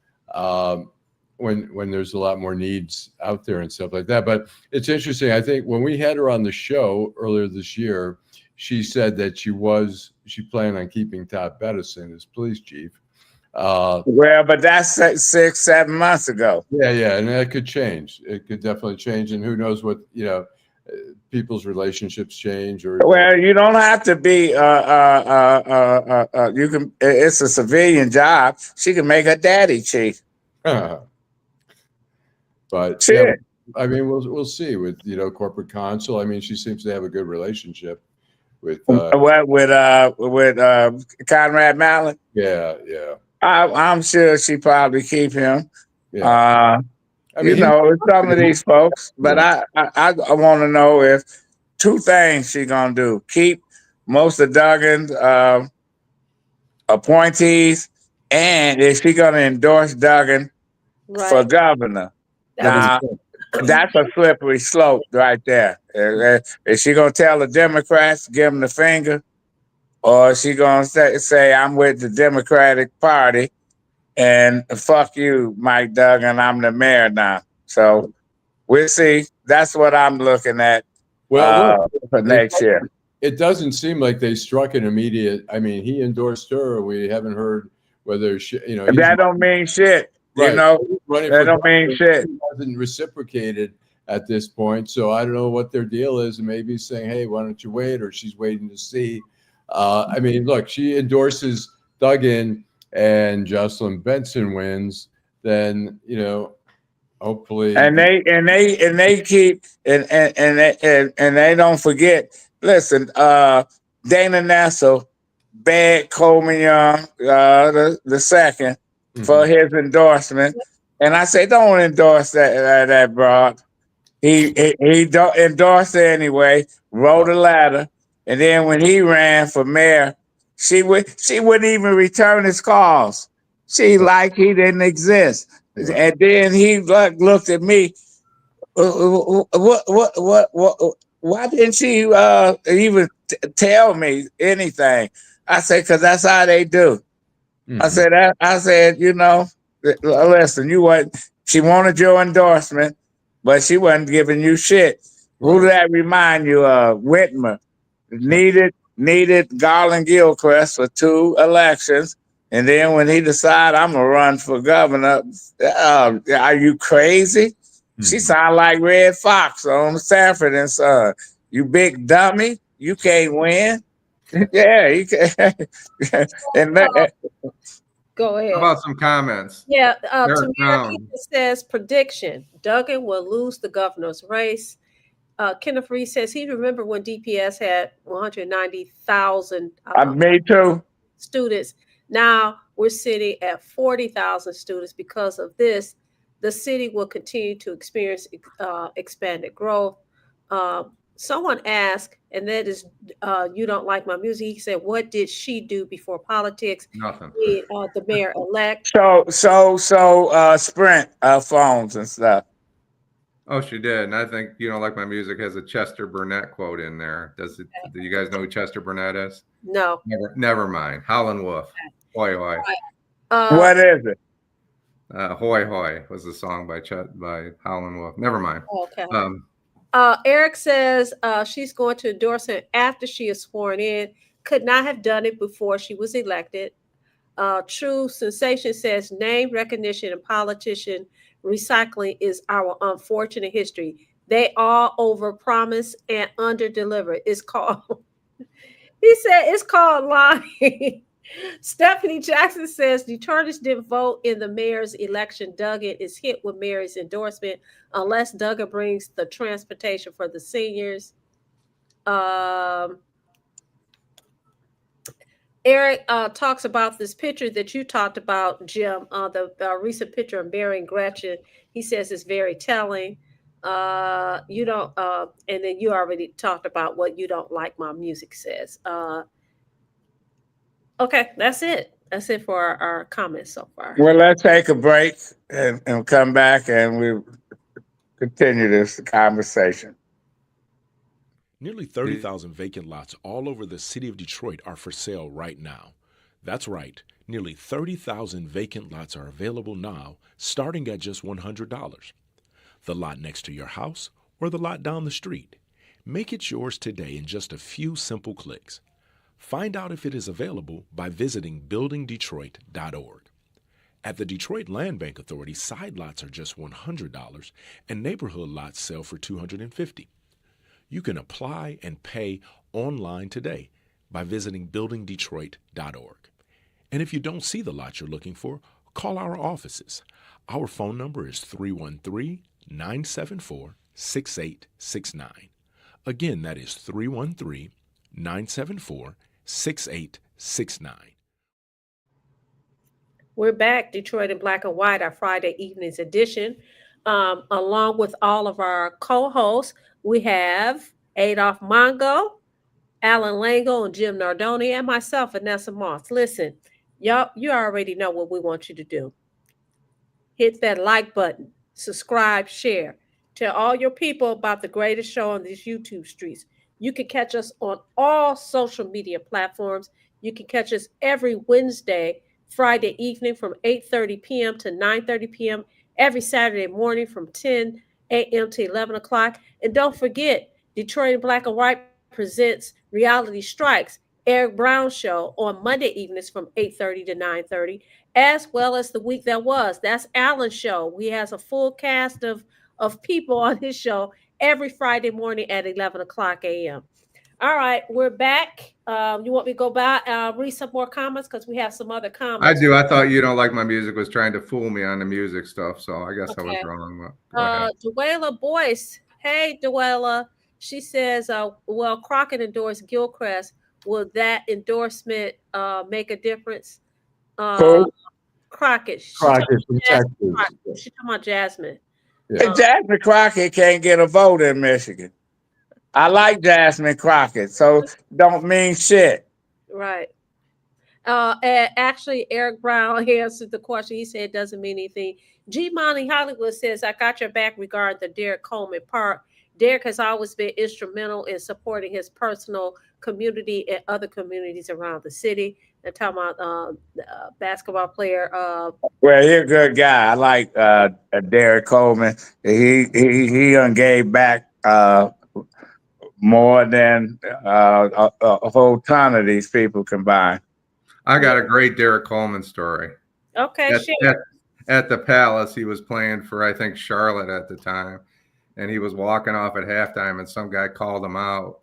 When there's a lot more needs out there and stuff like that. But it's interesting. I think when we had her on the show earlier this year, she said that she planned on keeping Todd Bettison as police chief. Well, but that's 6-7 months ago. Yeah, and that could change. It could definitely change, and who knows what people's relationships change. Well, you don't have to be. You can. It's a civilian job. She can make her daddy chief. But yeah, I mean, we'll see with corporate counsel. I mean, she seems to have a good relationship with Conrad Mallon. Yeah. I'm sure she probably keep him. Yeah. I mean, some of these folks. But I want to know if two things she gonna do: keep most of Duggan's appointees, and if she gonna endorse Duggan for governor. Now, that's a slippery slope right there. Is she gonna tell the Democrats, give them the finger, or is she gonna say I'm with the Democratic Party and fuck you, Mike Duggan, I'm the mayor now? So we'll see. That's what I'm looking at for next year. It doesn't seem like they struck an immediate. I mean, he endorsed her. We haven't heard whether that don't mean shit. Right. That don't mean shit. He hasn't reciprocated at this point, so I don't know what their deal is. And maybe saying, "Hey, why don't you wait?" Or she's waiting to see. I mean, look, she endorses Duggan and Jocelyn Benson wins, then hopefully. And they keep and they don't forget. Listen, Dana Nassau begged Coleman Young the second for his endorsement, and I say don't endorse that broad. He endorsed it anyway. Wrote a letter, and then when he ran for mayor, she wouldn't even return his calls. She like he didn't exist, and then he looked at me. What? Why didn't she even tell me anything? I said, because that's how they do. I said, listen, she wanted your endorsement, but she wasn't giving you shit. Who did that remind you of? Whitmer. Needed Garland Gilchrist for 2 elections. And then when he decided I'm going to run for governor, are you crazy? She sound like Red Fox on Sanford and Son. You big dummy. You can't win. Yeah, you can. Go ahead. How about some comments? Yeah, Tamara says prediction: Duggan will lose the governor's race. Kenneth Reed says he remember when DPS had 190,000 me too. students. Now we're sitting at 40,000 students. Because of this, the city will continue to experience expanded growth. Someone asked, and that is, you don't like my music. He said, what did she do before politics? Nothing. The mayor-elect. So Sprint phones and stuff. Oh, she did. And I think You Don't Like My Music has a Chester Burnett quote in there. Do you guys know who Chester Burnett is? No. Never mind. Howlin' Wolf. Hoy Hoy. What is it? Hoy Hoy was the song by Howlin' Wolf. Never mind. Okay. Eric says she's going to endorse him after she is sworn in. Could not have done it before she was elected. True Sensation says name recognition and politician recycling is our unfortunate history. They all overpromise and underdeliver. It's called. He said it's called lying. Stephanie Jackson says Detroiters didn't vote in the mayor's election. Duggan is hit with Mary's endorsement unless Duggan brings the transportation for the seniors. Um, Eric talks about this picture that you talked about, Jim, the recent picture of Mary and Gretchen. He says it's very telling. You don't, and then you already talked about what you don't like my music says. Okay, that's it. That's it for our comments so far. Well, let's take a break and come back and we continue this conversation. Nearly 30,000 vacant lots all over the city of Detroit are for sale right now. That's right, nearly 30,000 vacant lots are available now, starting at just $100. The lot next to your house or the lot down the street. Make it yours today in just a few simple clicks. Find out if it is available by visiting buildingdetroit.org. At the Detroit Land Bank Authority, side lots are just $100 and neighborhood lots sell for $250. You can apply and pay online today by visiting buildingdetroit.org. And if you don't see the lot you're looking for, call our offices. Our phone number is 313-974-6869. Again, that is 313-974-6869. We're back, Detroit in Black and White, our Friday evenings edition. Along with all of our co-hosts, we have Adolph Mongo, Allan Lengel, and Jim Nardone, and myself, Vanessa Moss. Listen, y'all, you already know what we want you to do. Hit that like button, subscribe, share. Tell all your people about the greatest show on these YouTube streets. You can catch us on all social media platforms. You can catch us every Wednesday, Friday evening from 8:30 p.m. to 9:30 p.m. Every Saturday morning from 10 a.m. to 11 o'clock. And don't forget, Detroit in Black and White presents Reality Strikes, Eric Brown Show on Monday evenings from 8:30 to 9:30, as well as The Week That Was. That's Allan's show. He has a full cast of people on his show every Friday morning at 11 o'clock a.m. All right, we're back. You want me to go back, read some more comments? Because we have some other comments. I do. I thought You Don't Like My Music was trying to fool me on the music stuff, so I guess I was wrong. Go ahead. Duela Boyce. Hey, Duela. She says, well, Crockett endorsed Gilchrist. Will that endorsement make a difference? Crockett. She's Crockett from Texas. She's talking about Jasmine. Yeah. Jasmine Crockett can't get a vote in Michigan. I like Jasmine Crockett, so don't mean shit. Right. And actually, Eric Brown answered the question. He said it doesn't mean anything. G. Monty Hollywood says, I got your back regarding the Derek Coleman part. Derek has always been instrumental in supporting his personal community and other communities around the city. They're talking about basketball player. Well, he's a good guy. I like Derek Coleman. He gave back more than a whole ton of these people combined. I got a great Derek Coleman story. Okay, at the Palace, he was playing for, I think, Charlotte at the time, and he was walking off at halftime, and some guy called him out,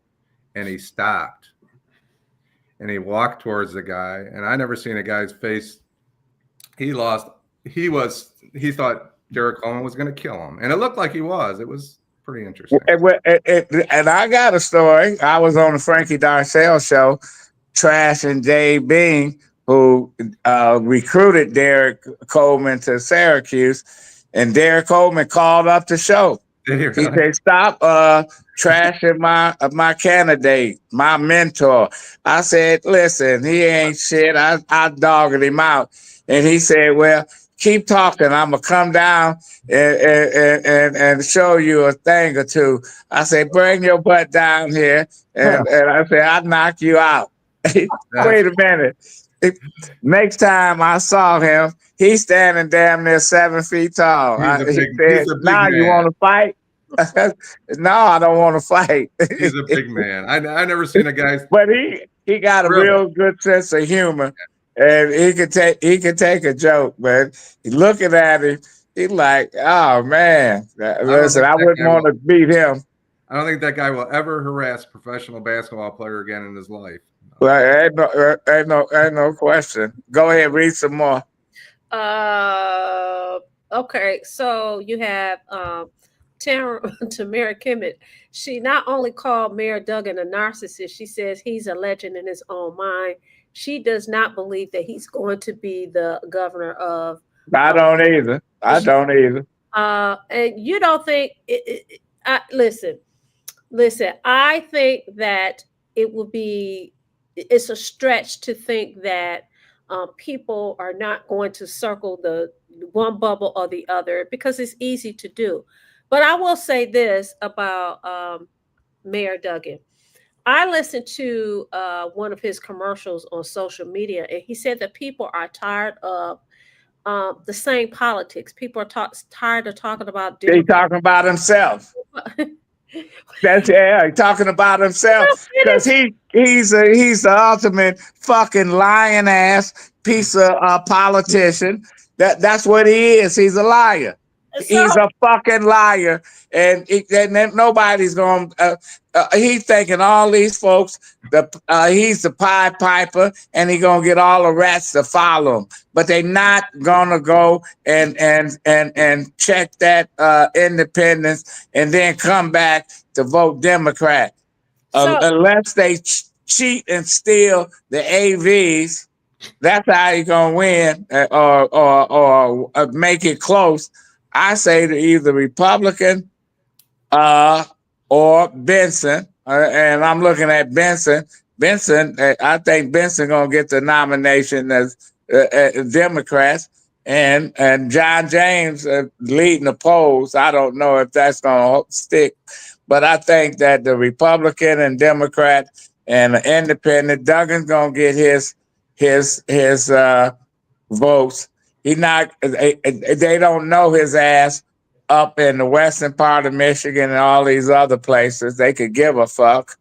and he stopped, and he walked towards the guy, and I never seen a guy's face. He thought Derek Coleman was going to kill him, and it looked like he was. It was pretty interesting. And I got a story. I was on the Frankie Darcell show, trashing Dave Bean, who recruited Derek Coleman to Syracuse, and Derek Coleman called up the show. He said, "Stop trashing my candidate, my mentor." I said, "Listen, he ain't shit." I dogged him out, and he said, "Well, keep talking. I'm gonna come down and show you a thing or two." I said, "Bring your butt down here," and I said, "I'll knock you out." Wait a minute. Next time I saw him, he's standing damn near 7 feet tall. He said, "Now you want to fight?" No, I don't want to fight. He's a big man. I never seen a guy. But he got a real good sense of humor, and he could take a joke. But looking at him, he's like, "Oh man, listen, I wouldn't want to beat him." I don't think that guy will ever harass a professional basketball player again in his life. Well, ain't no question. Go ahead, read some more. Uh, okay, so you have Tamara Kimmett. She not only called Mayor Duggan a narcissist, she says he's a legend in his own mind. She does not believe that he's going to be the governor of. I don't either. I don't either. And you don't think? Listen, listen. I think that it would be. It's a stretch to think that people are not going to circle the one bubble or the other because it's easy to do. But I will say this about Mayor Duggan. I listened to one of his commercials on social media, and he said that people are tired of the same politics. People are tired of talking about He Democrats. talking about himself. That's He talking about himself because he's the ultimate fucking lying ass piece of politician. That's what he is. He's a liar. He's a fucking liar, and then nobody's going. He's thinking all these folks. He's the Pied Piper, and he's gonna get all the rats to follow him. But they're not gonna go and check that independence and then come back to vote Democrat unless they cheat and steal the AVs. That's how you're gonna win or make it close. I say to either Republican or Benson, and I'm looking at Benson. I think Benson gonna get the nomination as Democrats, and John James leading the polls. I don't know if that's gonna stick, but I think that the Republican and Democrat and the Independent, Duggan's gonna get his votes. They don't know his ass up in the western part of Michigan and all these other places. They could give a fuck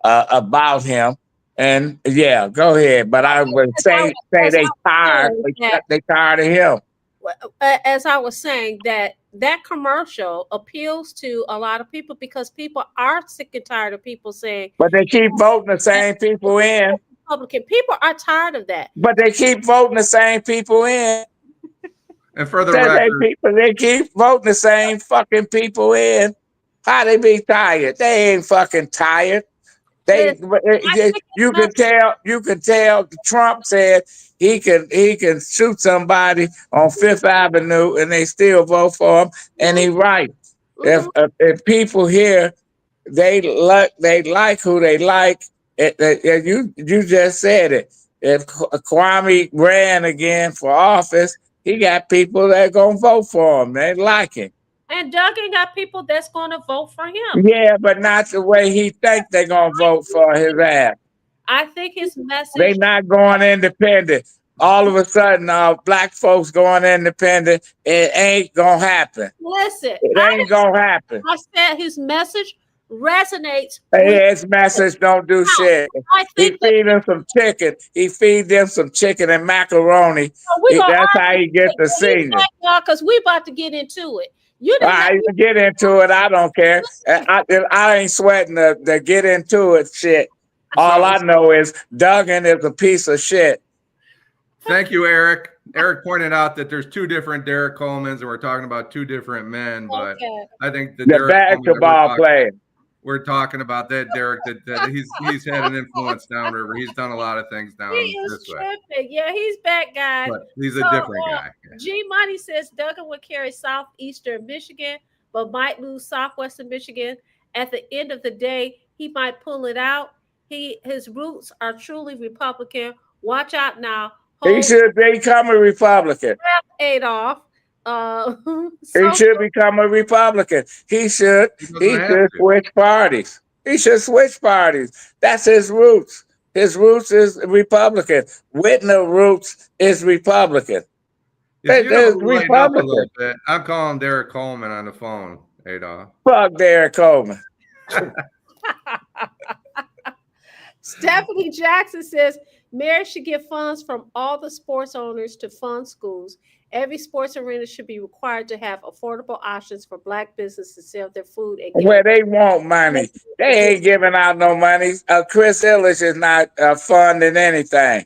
about him. And yeah, go ahead. But I would say they tired. They tired of him. As I was saying, that commercial appeals to a lot of people because people are sick and tired of people saying. But they keep voting the same people in. Republican people are tired of that. But they keep voting the same people in. And for the record, they keep voting the same fucking people in. How they be tired? They ain't fucking tired. You can tell. Trump said he can shoot somebody on Fifth Avenue and they still vote for him, and he right. If people here they like who they like, you just said it. If Kwame ran again for office, he got people that gonna vote for him. They like him. And Duggan got people that's going to vote for him. Yeah, but not the way he think they're going to vote for his ass. I think his message... They not going independent. All of a sudden, black folks going independent, it ain't going to happen. Listen. It ain't going to happen. I said his message resonates. His message don't do shit. He feed them some chicken. He feed them some chicken and macaroni. That's how he gets the senior. Because we about to get into it. I get into it. I don't care. I ain't sweating the get into it shit. All I know is Duggan is a piece of shit. Thank you, Eric. Eric pointed out that there's two different Derek Colemans, and we're talking about two different men. But I think the basketball player. We're talking about that Derek. That he's had an influence downriver. He's done a lot of things down this way. Yeah, he's back, guys. But he's a different guy. G Money says Duggan would carry southeastern Michigan, but might lose southwestern Michigan. At the end of the day, he might pull it out. His roots are truly Republican. Watch out now. He should become a Republican. Adolph. He should become a Republican. He should switch parties. He should switch parties. That's his roots. His roots is Republican. Whitner roots is Republican. Republican. A little bit, I'm calling Derek Coleman on the phone, Adolph. Fuck Derek Coleman. Stephanie Jackson says Mary should give funds from all the sports owners to fund schools. Every sports arena should be required to have affordable options for Black businesses to sell their food and Where games. they want money. They ain't giving out no money. Chris Illich is not funding anything.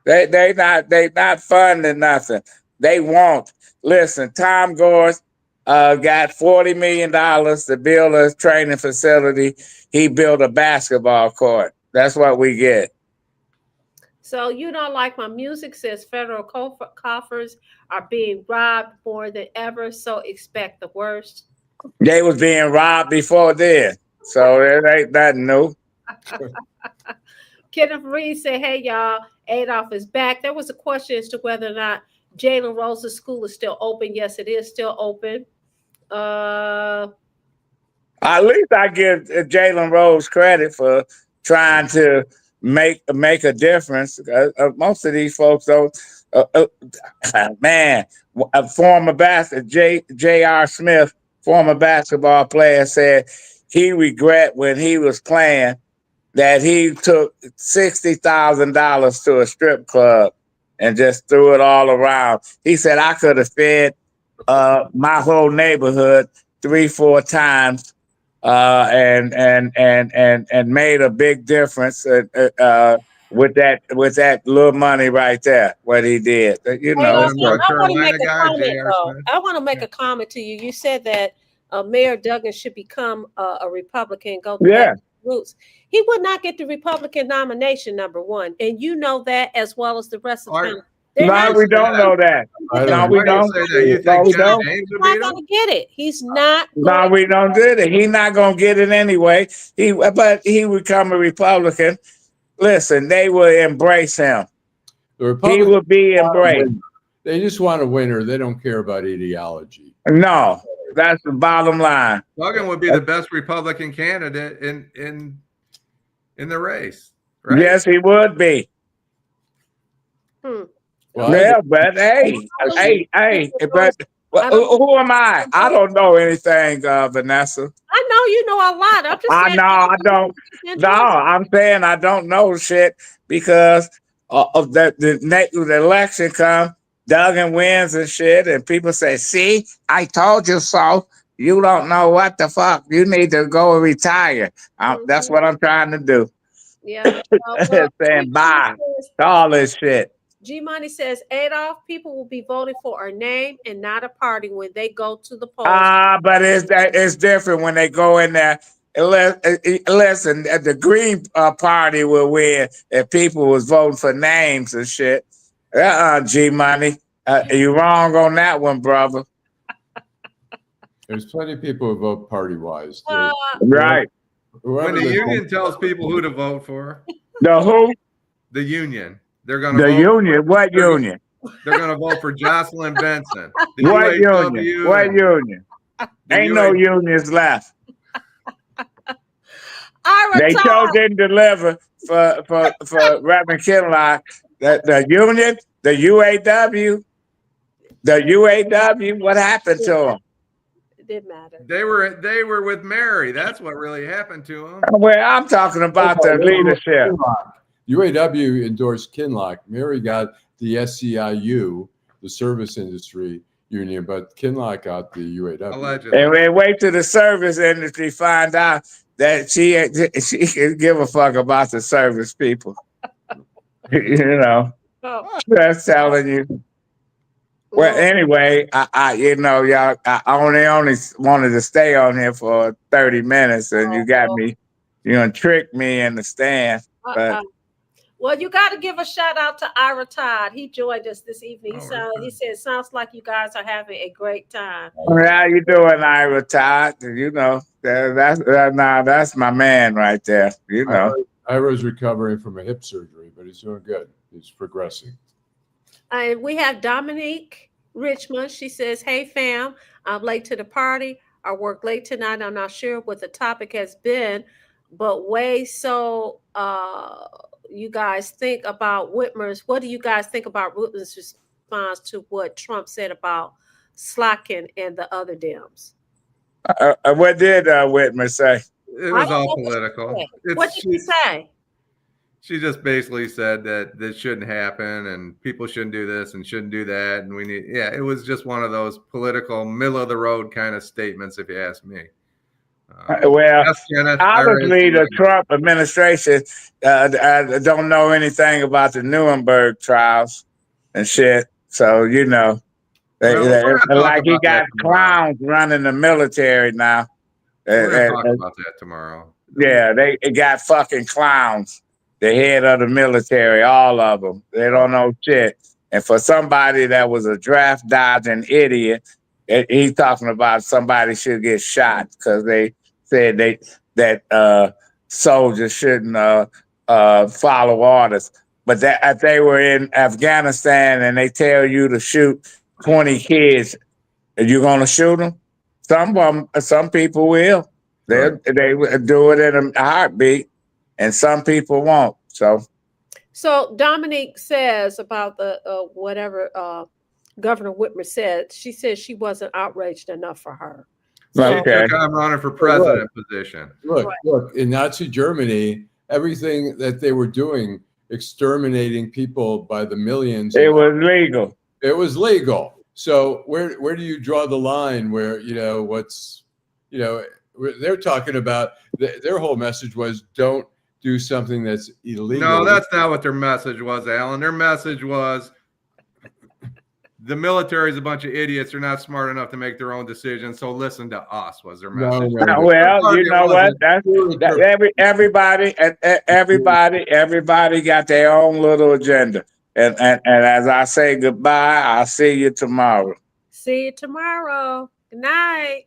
They not funding nothing. They won't. Listen, Tom Gore got $40 million to build a training facility. He built a basketball court. That's what we get. So you don't like my music, says federal coffers are being robbed more than ever, so expect the worst. They was being robbed before then. So it ain't nothing new. Kenneth Reed said, hey, y'all, Adolph is back. There was a question as to whether or not Jalen Rose's school is still open. Yes, it is still open. At least I give Jalen Rose credit for trying to make a difference. Most of these folks, though, man, a former J.R. Smith, former basketball player, said he regret when he was playing that he took $60,000 to a strip club and just threw it all around. He said, I could have fed my whole neighborhood 3-4 times and made a big difference with that little money right there. What he did, you know. I want to make a comment though. I want to make a comment to you. You said that Mayor Duggan should become a Republican. Go back to the roots. He would not get the Republican nomination, number one, and you know that as well as the rest of the panel. No, we don't know that. No, we don't. You think He's not going to get it. He's not. No, we don't get it. He's not going to get it anyway. But he would become a Republican. Listen, they will embrace him. He will be embraced. They just want a winner. They don't care about ideology. No, that's the bottom line. Duggan would be the best Republican candidate in the race, right? Yes, he would be. Well, yeah, but hey, but who am I? I don't know anything, Vanessa. I know you know a lot. I'm just saying. I don't. No, I'm saying I don't know shit because of the election come, Duggan wins and shit, and people say, "See, I told you so." You don't know what the fuck. You need to go and retire. That's what I'm trying to do. Yeah. Saying bye to all this shit. G Money says, Adolph, people will be voting for a name and not a party when they go to the polls. But it's different when they go in there. Listen, the Green Party will win if people was voting for names and shit. G Money, you wrong on that one, brother. There's plenty of people who vote party-wise. Right. When the union tells people who to vote for. The who? The union. They're going to vote union. What union? They're going to vote for Jocelyn Benson. What union? What union? Ain't no unions left. They sure didn't deliver for Reverend Kinlock. The union, the UAW, what happened to them? It didn't matter. They were with Mary. That's what really happened to them. Well, I'm talking about the leadership. UAW endorsed Kinlock. Mary got the SEIU, the service industry union, but Kinlock got the UAW. Allegedly. And we wait till the service industry find out that she can give a fuck about the service people. You know, that's telling you. Well, anyway, I y'all, I only wanted to stay on here for 30 minutes, and you got me, tricked me in the stand. But well, you got to give a shout out to Ira Todd. He joined us this evening. He said, "Sounds like you guys are having a great time." How you doing, Ira Todd? That's my man right there. Ira's recovering from a hip surgery, but he's doing good. He's progressing. And we have Dominique Richmond. She says, "Hey fam, I'm late to the party. I work late tonight. I'm not sure what the topic has been, but you guys think about Whitmer's? What do you guys think about Whitmer's response to what Trump said about Slotkin and the other Dems?" What did Whitmer say? It was all political. What did he say? she just basically said that this shouldn't happen and people shouldn't do this and shouldn't do that. And it was just one of those political middle of the road kind of statements, if you ask me. Well, Yes, Kenneth, I raised obviously the some- Trump administration don't know anything about the Nuremberg trials and shit. So, you know, Well, we're gonna talk like he about that got tomorrow. clowns running the military now. We're going to talk about that tomorrow. Yeah, they got fucking clowns, the head of the military, all of them. They don't know shit. And for somebody that was a draft dodging idiot, he's talking about somebody should get shot because they said that soldiers shouldn't follow orders. But that if they were in Afghanistan and they tell you to shoot 20 kids, are you gonna shoot them? Some people will. They do it in a heartbeat, and some people won't. So Dominique says about the whatever Governor Whitmer said. She said she wasn't outraged enough for her. So she took on running for president position. Look, in Nazi Germany, everything that they were doing, exterminating people by the millions. It was legal. It was legal. So where do you draw the line where, they're talking about, their whole message was don't do something that's illegal. No, that's not what their message was, Alan. Their message was the military is a bunch of idiots. They're not smart enough to make their own decisions. So listen to us was their message. No, well, you know what? Everybody got their own little agenda. And as I say goodbye, I'll see you tomorrow. See you tomorrow. Good night.